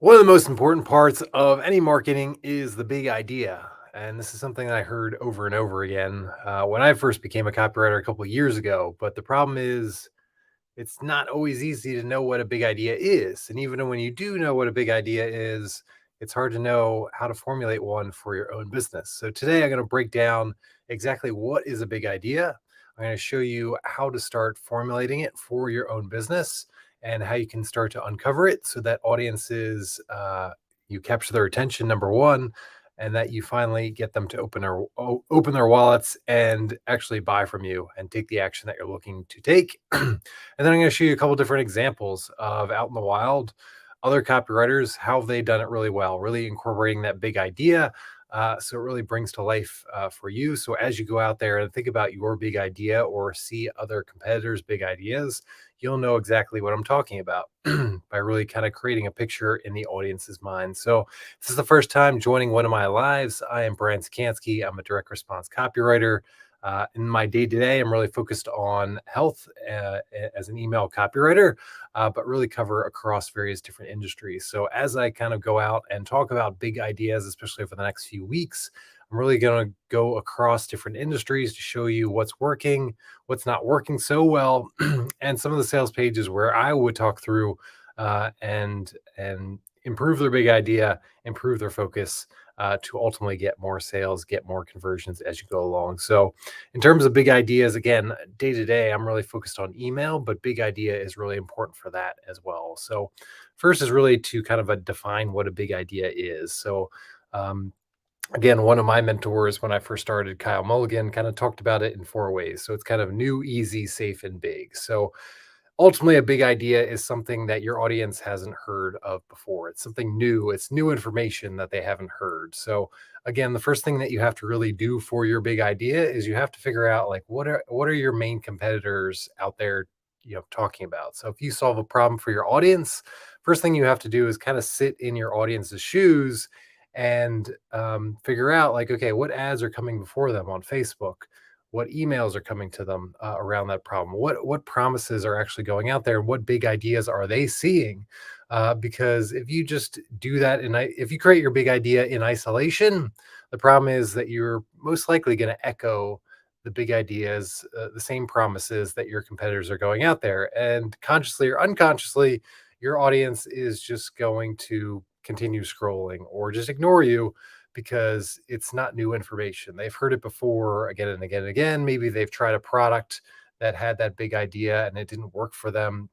One of the most important parts of any marketing is the big idea. And this is something that I heard over and over again when I first became a copywriter a couple of years ago. But the problem is, it's not always easy to know what a big idea is. And even when you do know what a big idea is, it's hard to know how to formulate one for your own business. So today I'm going to break down exactly what is a big idea. I'm going to show you how to start formulating it for your own business and how you can start to uncover it so that audiences, you capture their attention, number one, and that you finally get them to open their wallets and actually buy from you and take the action that you're looking to take. And then I'm going to show you a couple different examples of out in the wild, other copywriters, how they've done it really well, really incorporating that big idea. So it really brings to life for you. So as you go out there and think about your big idea or see other competitors' big ideas, you'll know exactly what I'm talking about by really kind of creating a picture in the audience's mind. So if this is the first time joining one of my lives, I am Brian Czekanski. I'm a direct response copywriter. In my day to day, I'm really focused on health as an email copywriter, but really cover across various different industries. So as I kind of go out and talk about big ideas, especially for the next few weeks, I'm really going to go across different industries to show you what's working, what's not working so well, and some of the sales pages where I would talk through and improve their big idea, improve their focus, to ultimately get more sales, get more conversions as you go along. So, in terms of big ideas, again, day to day, I'm really focused on email, but big idea is really important for that as well. So, first is really to kind of define what a big idea is. So, um, again, one of my mentors when I first started, Kyle Mulligan, kind of talked about it in four ways. So, it's kind of new, easy, safe, and big. So, ultimately, a big idea is something that your audience hasn't heard of before. It's something new. It's new information that they haven't heard. So again, the first thing that you have to really do for your big idea is you have to figure out like what are your main competitors out there, talking about. So if you solve a problem for your audience, first thing you have to do is kind of sit in your audience's shoes and figure out like, okay, what ads are coming before them on Facebook, what emails are coming to them around that problem, what promises are actually going out there, and what big ideas are they seeing. Because if you just do that, and if you create your big idea in isolation, the problem is that you're most likely going to echo the big ideas, the same promises that your competitors are going out there, and consciously or unconsciously, your audience is just going to continue scrolling or just ignore you because it's not new information. They've heard it before again and again and again. Maybe they've tried a product that had that big idea and it didn't work for them.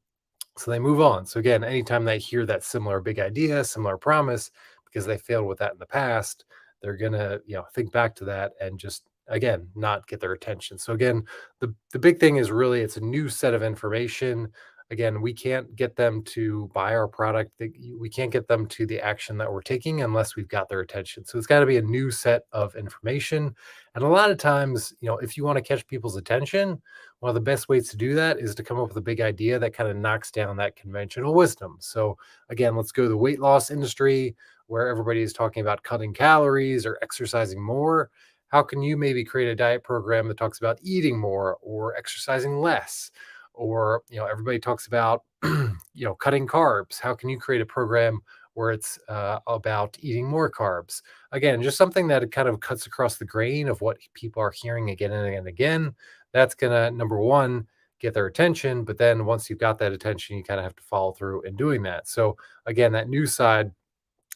So they move on. So again, anytime they hear that similar big idea, similar promise, because they failed with that in the past, they're gonna, think back to that and just again not get their attention. So again, the big thing is really it's a new set of information. Again, we can't get them to buy our product. We can't get them to the action that we're taking unless we've got their attention. So it's got to be a new set of information. And a lot of times, if you want to catch people's attention, one of the best ways to do that is to come up with a big idea that kind of knocks down that conventional wisdom. So again, let's go to the weight loss industry where everybody is talking about cutting calories or exercising more. How can you maybe create a diet program that talks about eating more or exercising less? Or, everybody talks about, cutting carbs. How can you create a program where it's about eating more carbs? Again, just something that kind of cuts across the grain of what people are hearing again and again and again. That's going to, number one, get their attention. But then once you've got that attention, you kind of have to follow through in doing that. So again, that new side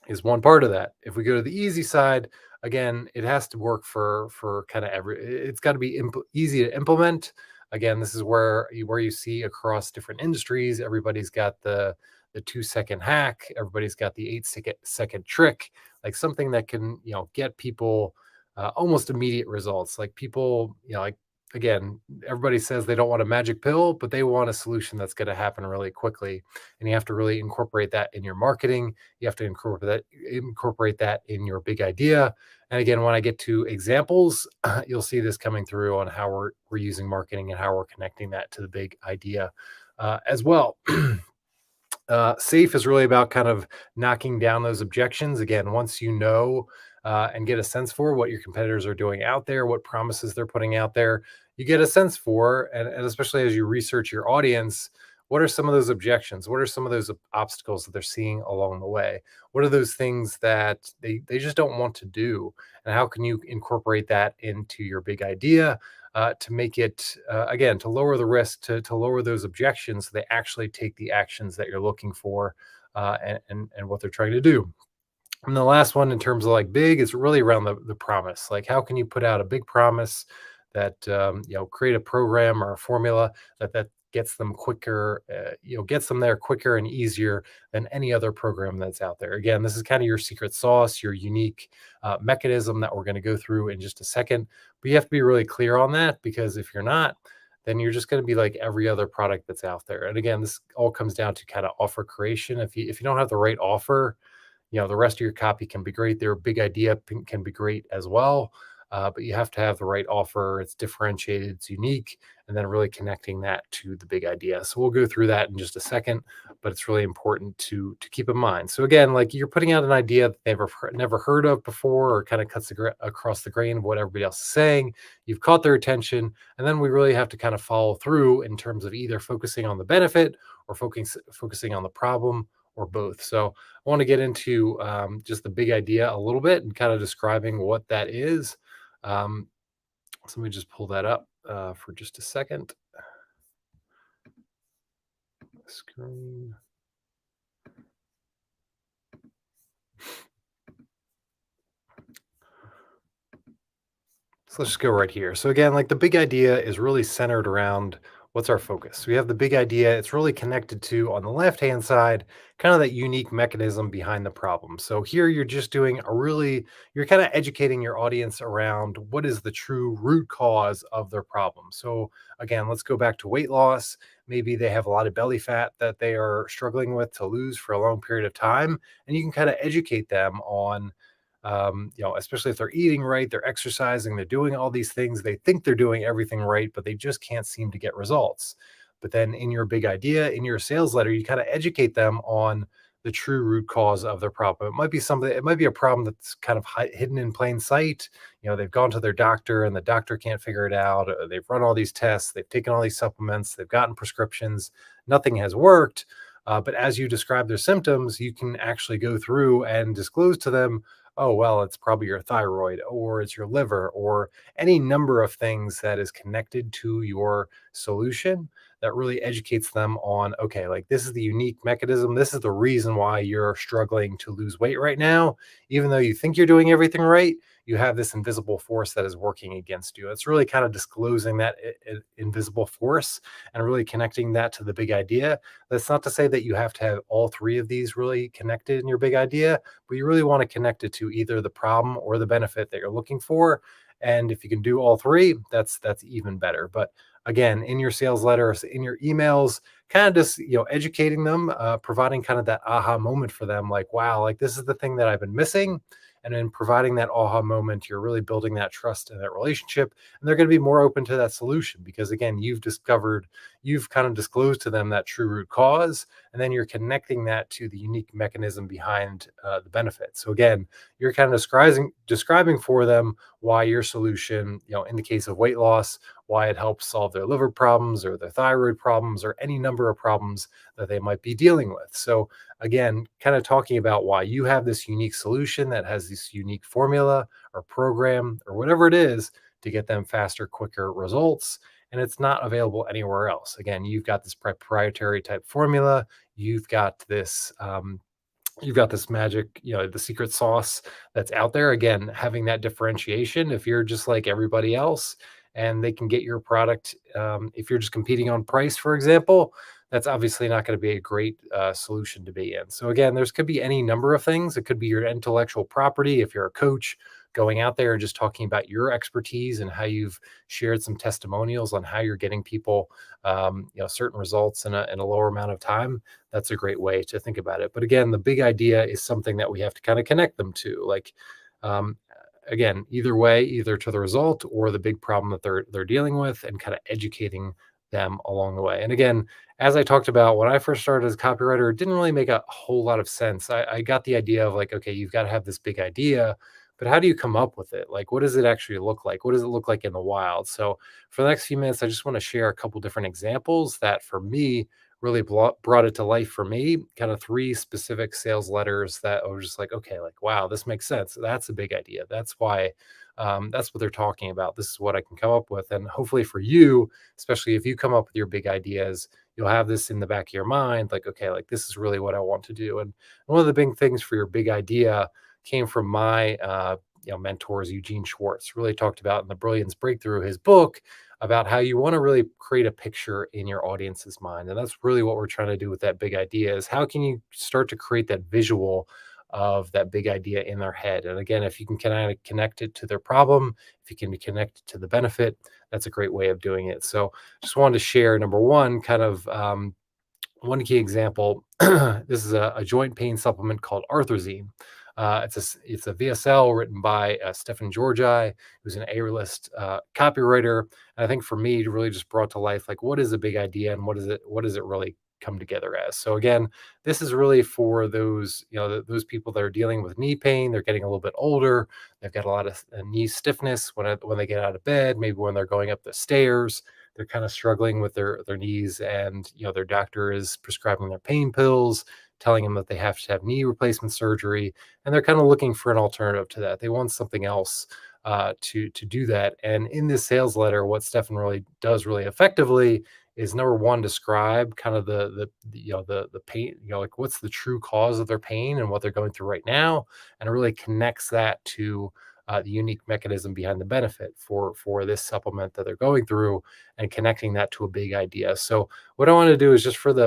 is one part of that. If we go to the easy side, again, it has to work for kind of it's got to be easy to implement. Again, this is where you see across different industries, everybody's got the 2 second hack, everybody's got the 8 second trick, like something that can, get people almost immediate results. Like people, like again, everybody says they don't want a magic pill, but they want a solution that's going to happen really quickly. And you have to really incorporate that in your marketing. You have to incorporate that in your big idea. And again, when I get to examples, you'll see this coming through on how we're using marketing and how we're connecting that to the big idea as well. Safe is really about kind of knocking down those objections. Again, once you know and get a sense for what your competitors are doing out there, what promises they're putting out there, you get a sense for, and especially as you research your audience, What are some of those objections? What are some of those obstacles that they're seeing along the way? What are those things that they just don't want to do? And how can you incorporate that into your big idea to make it, again, to lower the risk, to lower those objections so they actually take the actions that you're looking for and what they're trying to do? And the last one in terms of like big is really around the promise. Like how can you put out a big promise that create a program or a formula that gets them quicker, gets them there quicker and easier than any other program that's out there. Again, this is kind of your secret sauce, your unique mechanism that we're going to go through in just a second. But you have to be really clear on that because if you're not, then you're just going to be like every other product that's out there. And again, this all comes down to kind of offer creation. If you don't have the right offer, the rest of your copy can be great. Their big idea can be great as well. But you have to have the right offer. It's differentiated, it's unique, and then really connecting that to the big idea. So we'll go through that in just a second, but it's really important to keep in mind. So again, like you're putting out an idea that they've never heard of before, or kind of cuts across the grain of what everybody else is saying. You've caught their attention, and then we really have to kind of follow through in terms of either focusing on the benefit or focusing on the problem or both. So I want to get into just the big idea a little bit and kind of describing what that is. Um, so let me just pull that up for just a second. Screen. So let's just go right here. So again, like the big idea is really centered around what's our focus. So we have the big idea. It's really connected to on the left-hand side, kind of that unique mechanism behind the problem. So here you're just doing you're kind of educating your audience around what is the true root cause of their problem. So again, let's go back to weight loss. Maybe they have a lot of belly fat that they are struggling with to lose for a long period of time. And you can kind of educate them on especially if they're eating right, they're exercising, they're doing all these things, they think they're doing everything right, but they just can't seem to get results. But then in your big idea, in your sales letter, you kind of educate them on the true root cause of their problem. It might be a problem that's kind of hidden in plain sight. They've gone to their doctor and the doctor can't figure it out. They've run all these tests, they've taken all these supplements, they've gotten prescriptions, nothing has worked. But as you describe their symptoms, you can actually go through and disclose to them, oh, well, it's probably your thyroid or it's your liver or any number of things that is connected to your solution that really educates them on, okay, like this is the unique mechanism. This is the reason why you're struggling to lose weight right now. Even though you think you're doing everything right, you have this invisible force that is working against you. It's really kind of disclosing that invisible force and really connecting that to the big idea. That's not to say that you have to have all three of these really connected in your big idea, but you really want to connect it to either the problem or the benefit that you're looking for. And if you can do all three, that's even better. But again, in your sales letters, in your emails, kind of just educating them, providing kind of that aha moment for them, like, wow, like this is the thing that I've been missing. And then providing that aha moment, you're really building that trust and that relationship. And they're going to be more open to that solution because, again, you've kind of disclosed to them that true root cause. And then you're connecting that to the unique mechanism behind the benefit. So, again, you're kind of describing for them why your solution, in the case of weight loss, why it helps solve their liver problems or their thyroid problems or any number of problems that they might be dealing with. So, again, kind of talking about why you have this unique solution that has this unique formula or program or whatever it is to get them faster, quicker results. And it's not available anywhere else. Again, you've got this proprietary type formula. You've got this magic, the secret sauce that's out there. Again, having that differentiation. If you're just like everybody else and they can get your product, if you're just competing on price, for example, that's obviously not going to be a great solution to be in. So again, there's could be any number of things. It could be your intellectual property. If you're a coach going out there and just talking about your expertise and how you've shared some testimonials on how you're getting people, certain results in a lower amount of time, that's a great way to think about it. But again, the big idea is something that we have to kind of connect them to. Like, again, either way, either to the result or the big problem that they're dealing with, and kind of educating them along the way. And again, as I talked about when I first started as a copywriter, it didn't really make a whole lot of sense. I got the idea of like, okay, you've got to have this big idea, but how do you come up with it? Like, what does it actually look like? What does it look like in the wild? So for the next few minutes, I just want to share a couple different examples that for me really brought it to life for me. Kind of three specific sales letters that I was just like, okay, like, wow, this makes sense. That's a big idea. That's why. That's what they're talking about. This is what I can come up with. And hopefully for you, especially if you come up with your big ideas, you'll have this in the back of your mind, like, okay, like this is really what I want to do. And one of the big things for your big idea came from my mentors, Eugene Schwartz, really talked about in the Brilliance Breakthrough, his book, about how you want to really create a picture in your audience's mind. And that's really what we're trying to do with that big idea is how can you start to create that visual of that big idea in their head. And again, if you can kind of connect it to their problem, if you can connect it to the benefit, that's a great way of doing it. So just wanted to share number one, kind of one key example. This is a joint pain supplement called Arthrazine. It's a VSL written by Stefan Georgi, who's an A-list copywriter. And I think for me, it really just brought to life like what is a big idea and what does it really come together as. So again, this is really for those those people that are dealing with knee pain. They're getting a little bit older. They've got a lot of knee stiffness when they get out of bed, maybe when they're going up the stairs. They're kind of struggling with their knees, and their doctor is prescribing their pain pills, telling them that they have to have knee replacement surgery, and they're kind of looking for an alternative to that. They want something else to do that. And in this sales letter, what Stefan really does really effectively is number one, describe kind of the pain, like what's the true cause of their pain and what they're going through right now, and it really connects that to the unique mechanism behind the benefit for this supplement that they're going through, and connecting that to a big idea. So what I want to do is just for the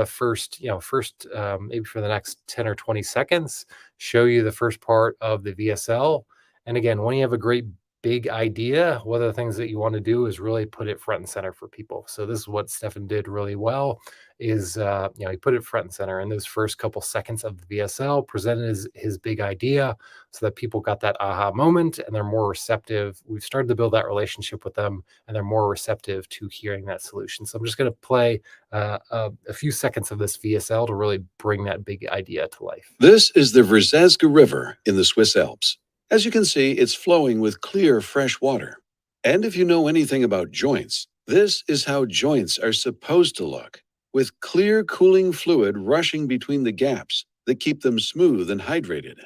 maybe for the next 10 or 20 seconds, show you the first part of the VSL. And again, when you have a great big idea, one of the things that you want to do is really put it front and center for people. So this is what Stefan did really well is, he put it front and center in those first couple seconds of the VSL, presented his big idea so that people got that aha moment and they're more receptive. We've started to build that relationship with them and they're more receptive to hearing that solution. So I'm just going to play a few seconds of this VSL to really bring that big idea to life. This is the Verzazga River in the Swiss Alps. As you can see, it's flowing with clear, fresh water. And if you know anything about joints, this is how joints are supposed to look, with clear, cooling fluid rushing between the gaps that keep them smooth and hydrated.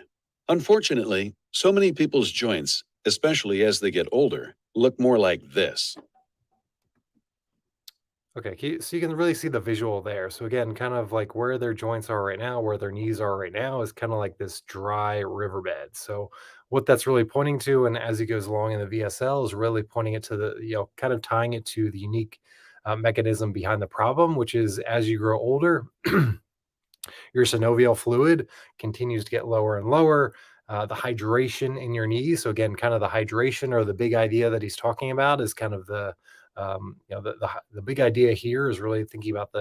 Unfortunately, so many people's joints, especially as they get older, look more like this. Okay, so you can really see the visual there. So again, kind of like where their joints are right now, where their knees are right now is kind of like this dry riverbed. So what that's really pointing to, and as he goes along in the VSL, is really pointing it to kind of tying it to the unique mechanism behind the problem, which is as you grow older, your synovial fluid continues to get lower and lower. The hydration in your knees. So again, kind of the hydration or the big idea that he's talking about is kind of the big idea here is really thinking about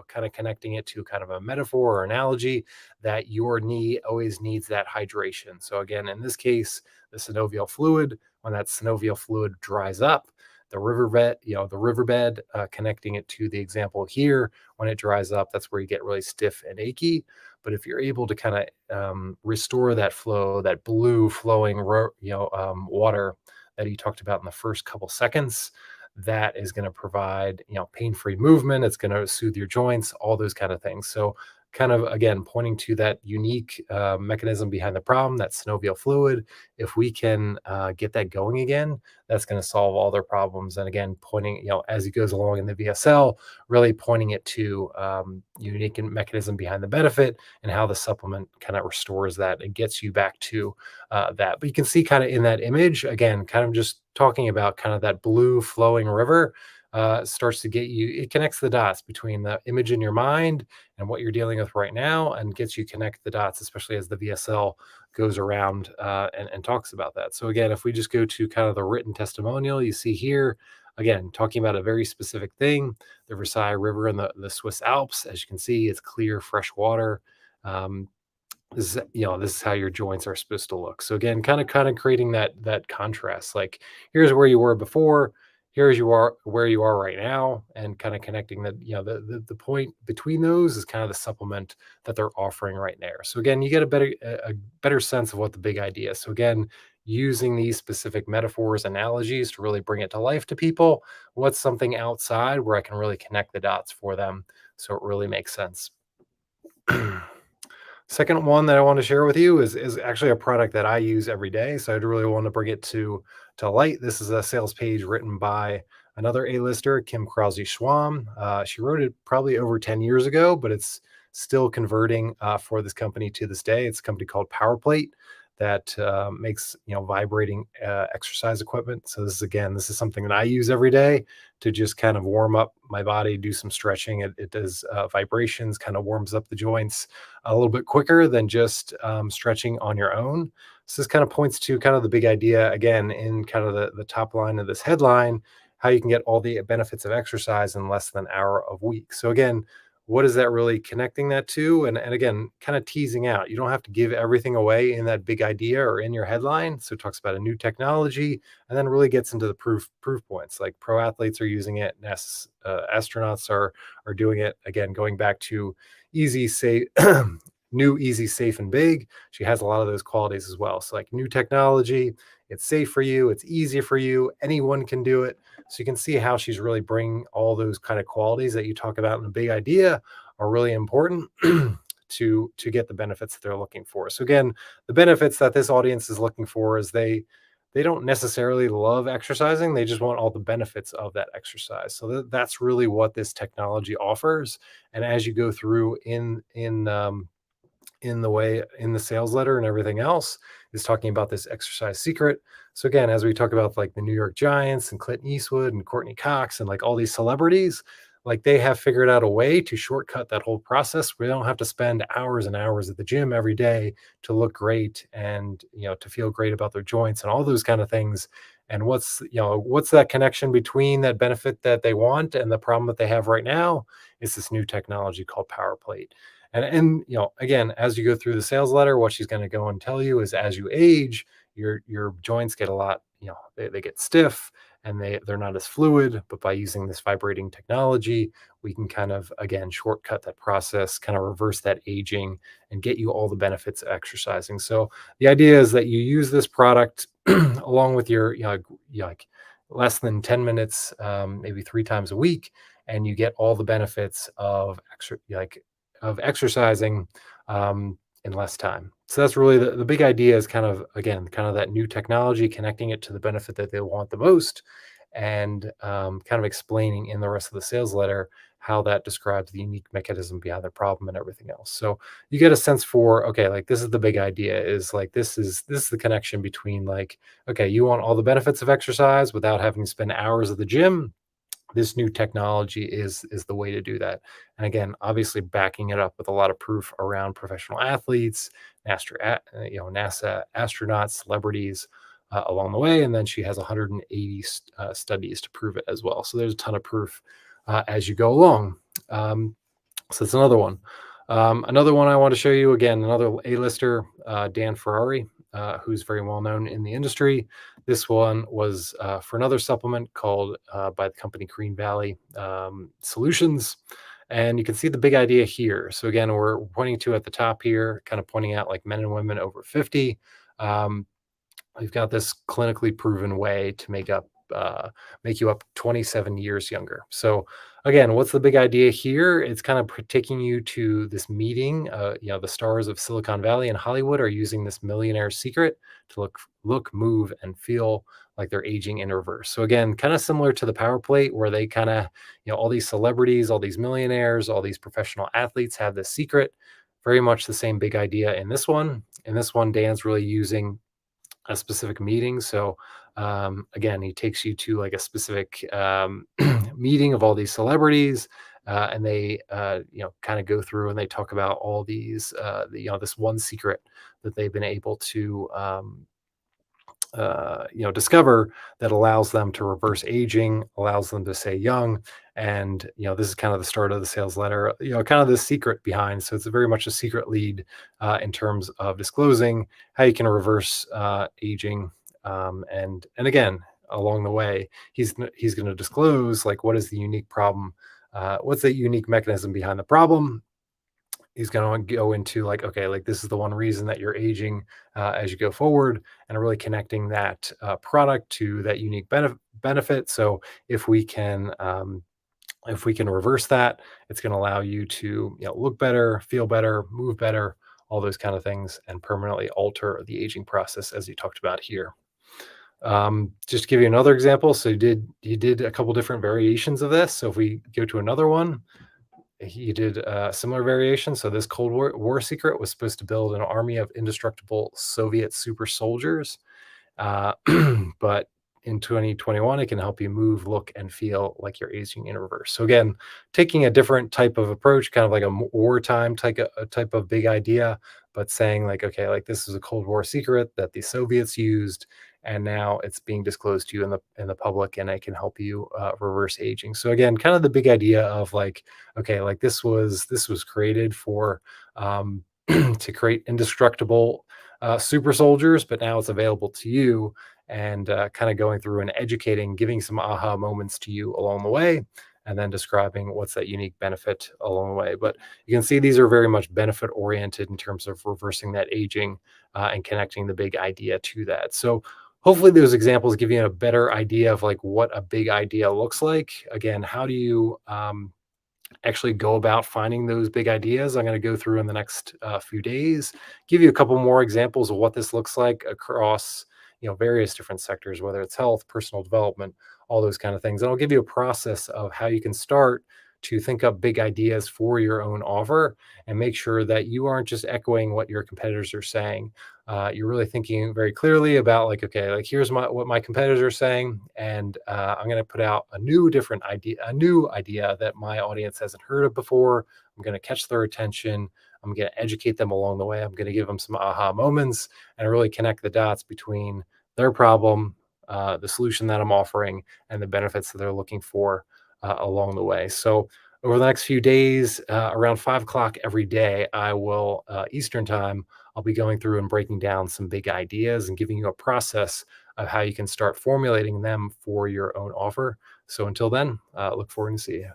kind of connecting it to kind of a metaphor or analogy that your knee always needs that hydration. So again, in this case, the synovial fluid, when that synovial fluid dries up, the riverbed, connecting it to the example here, when it dries up, that's where you get really stiff and achy. But if you're able to kind of restore that flow, that blue flowing, water that he talked about in the first couple seconds, that is going to provide, pain-free movement. It's going to soothe your joints, all those kind of things. So kind of, again, pointing to that unique mechanism behind the problem, that synovial fluid. If we can get that going again, that's going to solve all their problems. And again, pointing, as he goes along in the VSL, really pointing it to unique mechanism behind the benefit and how the supplement kind of restores that and gets you back to that. But you can see kind of in that image, again, kind of just talking about kind of that blue flowing river starts to get you, it connects the dots between the image in your mind and what you're dealing with right now and gets you connect the dots, especially as the VSL goes around and talks about that. So again, if we just go to kind of the written testimonial, you see here, again, talking about a very specific thing, the Versailles River in the Swiss Alps. As you can see, it's clear, fresh water. This is how your joints are supposed to look. So again, kind of creating that contrast. Like here's where you were before, here's you are where you are right now, and kind of connecting that, the point between those is kind of the supplement that they're offering right there. So again, you get a better sense of what the big idea is. So again, using these specific metaphors, analogies to really bring it to life to people. What's something outside where I can really connect the dots for them So it really makes sense. Second one that I want to share with you is actually a product that I use every day. So I'd really want to bring it to light. This is a sales page written by another A-lister, Kim Krause Schwam. She wrote it probably over 10 years ago, but it's still converting for this company to this day. It's a company called PowerPlate that makes vibrating exercise equipment. So this is something that I use every day to just kind of warm up my body, do some stretching. It does vibrations, kind of warms up the joints a little bit quicker than just stretching on your own. So this kind of points to kind of the big idea again in kind of the top line of this headline, how you can get all the benefits of exercise in less than an hour of week. So again, what is that really connecting that to? And again, kind of teasing out. You don't have to give everything away in that big idea or in your headline. So it talks about a new technology and then really gets into the proof points. Like pro athletes are using it, astronauts are doing it. Again, going back to easy, safe, new, easy, safe, and big. She has a lot of those qualities as well. So like new technology, it's safe for you, it's easy for you, anyone can do it. So you can see how she's really bringing all those kind of qualities that you talk about in a big idea are really important to get the benefits that they're looking for. So again, the benefits that this audience is looking for is they don't necessarily love exercising. They just want all the benefits of that exercise. So that's really what this technology offers. And as you go through in the way in the sales letter and everything else is talking about this exercise secret. So again, as we talk about like the New York Giants and Clinton Eastwood and Courtney Cox and like all these celebrities, like they have figured out a way to shortcut that whole process where they don't have to spend hours and hours at the gym every day to look great and to feel great about their joints and all those kind of things. And what's that connection between that benefit that they want and the problem that they have right now is this new technology called PowerPlate. And again, as you go through the sales letter, what she's going to go and tell you is as you age, your joints get a lot, they get stiff and they're not as fluid. But by using this vibrating technology, we can kind of again shortcut that process, kind of reverse that aging and get you all the benefits of exercising. So the idea is that you use this product along with your like less than 10 minutes, maybe 3 times a week, and you get all the benefits of exercising in less time. So that's really the big idea is kind of, again, kind of that new technology, connecting it to the benefit that they want the most and kind of explaining in the rest of the sales letter how that describes the unique mechanism behind the problem and everything else. So you get a sense for, okay, like this is the big idea is like, this is the connection between like, okay, you want all the benefits of exercise without having to spend hours at the gym. This new technology is the way to do that. And again, obviously backing it up with a lot of proof around professional athletes, NASA astronauts, celebrities along the way. And then she has 180 studies to prove it as well. So there's a ton of proof as you go along. So that's another one. Another one I want to show you again, another A-lister, Dan Ferrari, who's very well known in the industry. This one was for another supplement called by the company Green Valley Solutions. And you can see the big idea here. So again, we're pointing to at the top here, kind of pointing out like men and women over 50. Um, We've got this clinically proven way to make you up 27 years younger. So again, what's the big idea here? It's kind of taking you to this meeting. The stars of Silicon Valley and Hollywood are using this millionaire secret to look, move, and feel like they're aging in reverse. So again, kind of similar to the power plate where they kind of, all these celebrities, all these millionaires, all these professional athletes have this secret. Very much the same big idea in this one. In this one, Dan's really using a specific meeting. So again, he takes you to like a specific meeting of all these celebrities, and they kind of go through and they talk about all these this one secret that they've been able to discover that allows them to reverse aging, allows them to stay young. And, this is kind of the start of the sales letter, kind of the secret behind. So it's very much a secret lead in terms of disclosing how you can reverse aging. And again, along the way, he's going to disclose like what is the unique problem, what's the unique mechanism behind the problem. He's going to go into like, okay, like this is the one reason that you're aging as you go forward, and really connecting that product to that unique benefit. So if we can If we can reverse that, it's going to allow you to, look better, feel better, move better, all those kind of things, and permanently alter the aging process, as you talked about here. Just to give you another example, so you did a couple different variations of this. So if we go to another one, he did a similar variation. So this Cold War secret was supposed to build an army of indestructible Soviet super soldiers, uh, but in 2021, it can help you move, look, and feel like you're aging in reverse. So again, taking a different type of approach, kind of like a wartime type of big idea, but saying like, okay, like this is a Cold War secret that the Soviets used, and now it's being disclosed to you in the public, and it can help you reverse aging. So again, kind of the big idea of like, okay, like this was created for to create indestructible super soldiers, but now it's available to you, and kind of going through and educating, giving some aha moments to you along the way, and then describing what's that unique benefit along the way. But you can see these are very much benefit oriented in terms of reversing that aging and connecting the big idea to that. So hopefully those examples give you a better idea of like what a big idea looks like. Again, how do you actually go about finding those big ideas? I'm going to go through in the next few days, give you a couple more examples of what this looks like across various different sectors, whether it's health, personal development, all those kind of things. And I'll give you a process of how you can start to think up big ideas for your own offer and make sure that you aren't just echoing what your competitors are saying. You're really thinking very clearly about like, okay, like here's what my competitors are saying, and I'm going to put out a new idea that my audience hasn't heard of before. I'm going to catch their attention. I'm going to educate them along the way. I'm going to give them some aha moments and really connect the dots between their problem, the solution that I'm offering, and the benefits that they're looking for along the way. So over the next few days, around 5 o'clock every day, I will Eastern time. I'll be going through and breaking down some big ideas and giving you a process of how you can start formulating them for your own offer. So until then, look forward to see you.